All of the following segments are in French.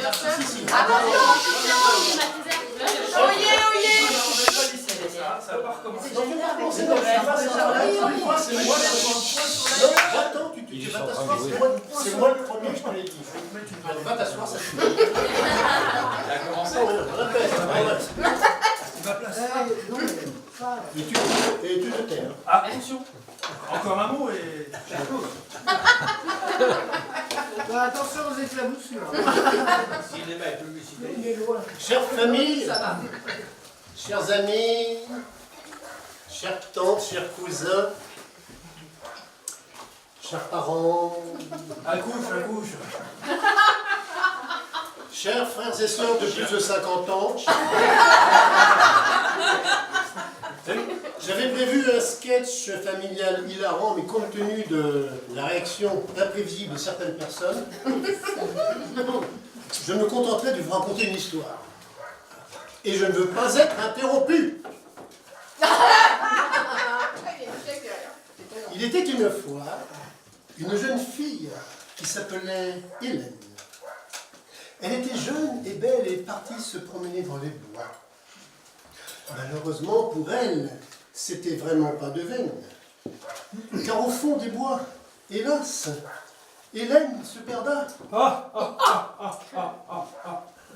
Attention, oyez, oyez. Ça va pas recommencer. C'est moi j'attends, tu vas t'asseoir, c'est moi le premier, je te l'ai dit. Va t'asseoir, ça suffit. Ça a commencé. Va placer. Et tu te tais. Attention. Encore un mot et je close. Attention aux éclaboussures. S'il est avec publicité. Chère famille, chers amis, chères tantes, chers cousins, chers parents, Accouche. chers frères et sœurs de plus de 50 ans, j'avais prévu un sketch familial hilarant, mais compte tenu de la réaction imprévisible de certaines personnes, je me contenterai de vous raconter une histoire. Et je ne veux pas être interrompu. Il était une fois une jeune fille qui s'appelait Hélène. Elle était jeune et belle et partie se promener dans les bois. Malheureusement pour elle, c'était vraiment pas de veine. Car au fond des bois, hélas, Hélène se perda.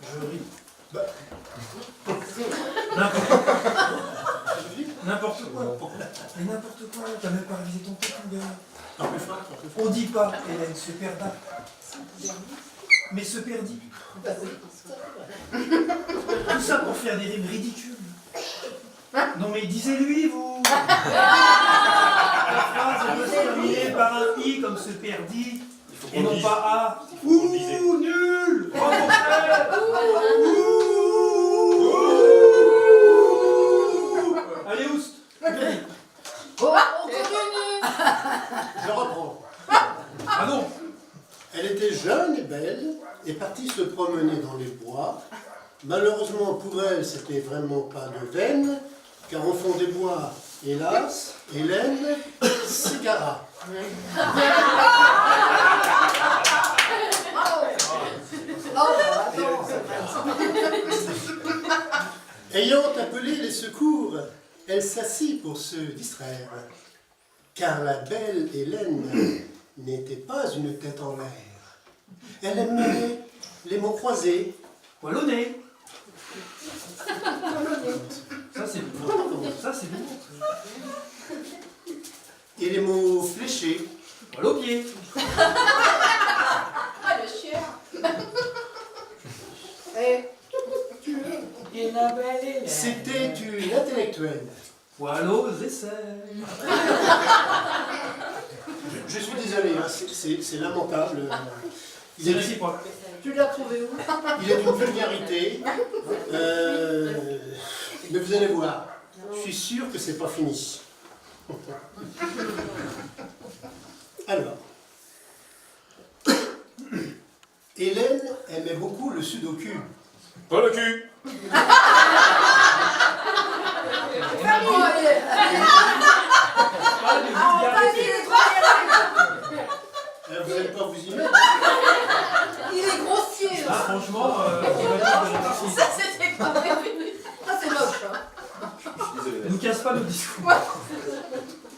Je ris. Bah, N'importe quoi. Mais n'importe quoi, t'as même pas révisé ton texte, mon gars. un peu fort, un peu fort. On dit pas Hélène se perda, mais se perdit. Tout ça pour faire des rimes ridicules. Non mais disez-lui, vous. La phrase doit se terminer par un i comme se perdit, et non pas a. Ouh, nul. Allez, oust. Je reprends. Ah non. Elle était jeune et belle et partie se promener dans les bois. Malheureusement pour elle, c'était vraiment pas de veine, car au fond des bois, hélas, Hélène s'égara. Ayant appelé les secours, elle s'assit pour se distraire, car la belle Hélène n'était pas une tête en l'air. Elle aimait les mots croisés, Wallonné. Ça c'est bon. Ça c'est bon. et les mots fléchés. Wallopier. Ah, le chien. C'était une intellectuelle. Wallos essais. Je suis désolé, hein, c'est lamentable. Il C'est est, réciproque. Tu l'as trouvé où? il est d'une vulgarité. Mais vous allez voir, je suis sûr que c'est pas fini. Alors, Hélène aimait beaucoup le sudoku. Pas le cul. Pas de vulgarité. Vous n'allez pas vous y mettre. Il est grossier. Ah, franchement, on va dire de la partie. Ça, c'était pas prévu. Ça, c'est moche. Hein. Ne nous casse pas nos discours.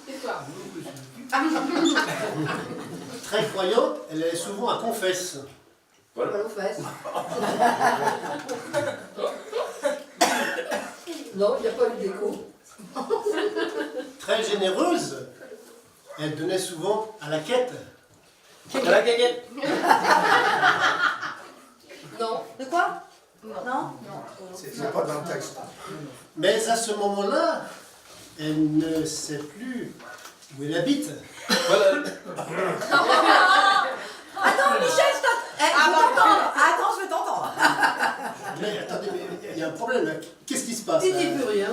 C'est toi. Très croyante, elle allait souvent à confesse. Aux fesses. Non, il n'y a pas eu d'écho. Très généreuse, elle donnait souvent à la quête. À la caguette. Non. De quoi? Non. C'est pas dans le texte. Mais à ce moment-là, elle ne sait plus où elle habite. Attends, Michel, je t'entends. Je veux t'entendre. Attends, je veux t'entendre. Mais attendez, mais il y a un problème là. Qu'est-ce qui se passe Il là dit plus rien.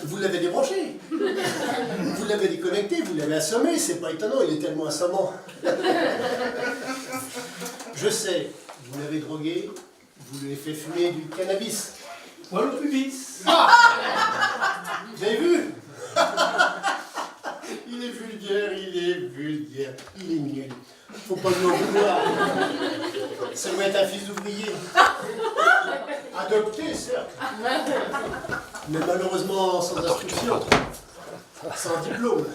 Vous l'avez débranché. Vous l'avez déconnecté, vous l'avez assommé. C'est pas étonnant, il est tellement assommant. Je sais, vous l'avez drogué, vous lui avez fait fumer du cannabis. Wallo pubis. Vous avez vu? Il est vulgaire, il est nul. Faut pas lui en vouloir. Ça doit être un fils d'ouvrier. Adopté, certes. Mais malheureusement sans instruction. Sans diplôme.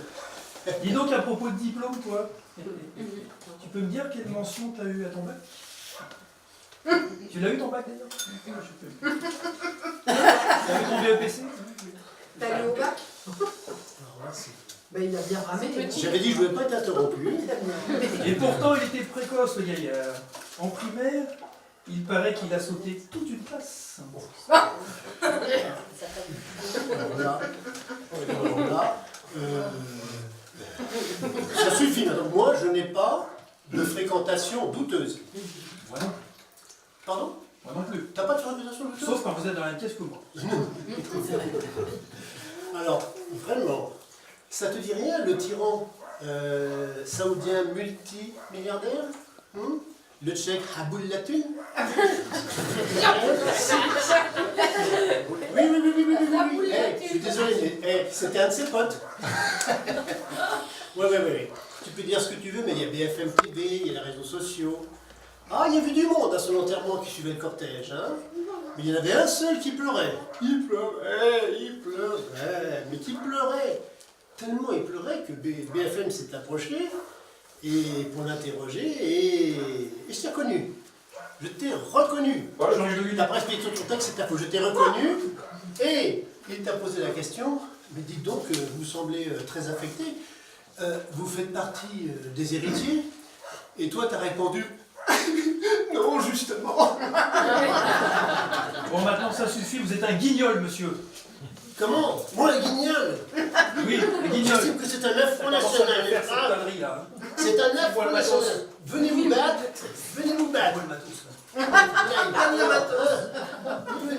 Dis donc à propos de diplôme, toi, tu peux me dire quelle mention t'as eu à ton bac? Tu l'as eu ton bac d'ailleurs? T'as eu ton BEPC? T'as allé au bac? Alors là, c'est- Bah, il a bien ramé. J'avais dit que je ne voulais pas être interrompu. Et pourtant, il était précoce, le gaillard. En primaire, il paraît qu'il a sauté toute une classe. Alors là, ça suffit maintenant. Moi, je n'ai pas de fréquentation douteuse. Moi non, Pardon? moi non plus. T'as pas de fréquentation douteuse? Sauf quand vous êtes dans la même pièce que moi. Alors, vraiment, ça te dit rien, le tyran saoudien multimilliardaire, le tchèque Aboulatun? Oui, je suis désolé, mais c'était un de ses potes. Ouais. Tu peux dire ce que tu veux, mais il y a BFM TV, il y a les réseaux sociaux. Ah, il y avait du monde à son enterrement qui suivait le cortège, hein. Mais il y en avait un seul qui pleurait. Il pleurait, mais qui pleurait. Tellement il pleurait que BFM s'est approché et pour l'interroger et je t'ai reconnu. Je t'ai reconnu. Ta presse sur ton texte, c'est ta faute. Je t'ai reconnu et il t'a posé la question. Mais dites donc, vous semblez très affecté. Vous faites partie des héritiers et toi t'as répondu non, justement. Bon, maintenant, ça suffit, vous êtes un guignol, monsieur. Comment? Moi, le guignol? Oui, le guignol. J'estime que c'est un affront Ça commence à national. faire cette connerie, là. C'est un affront Voilà le national. matos. Venez vous battre. Venez vous battre. Voilà le matos, là. Venez le matos. Venez.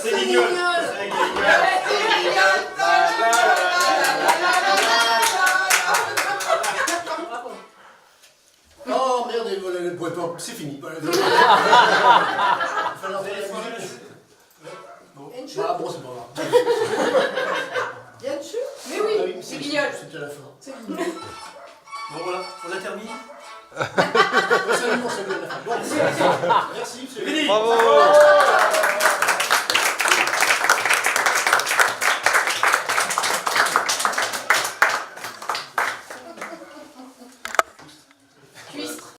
C'est guignol. Oh merde, c'est fini. Il va falloir faire la musique. Ah bon, c'est pas grave. Il y a une chute? Mais Ah oui, oui, c'est guignol. C'était la fin. C'est guignol. Bon, voilà, on a terminé. Salut, on s'est vu à la fin. Bon, merci. Fini. Bravo.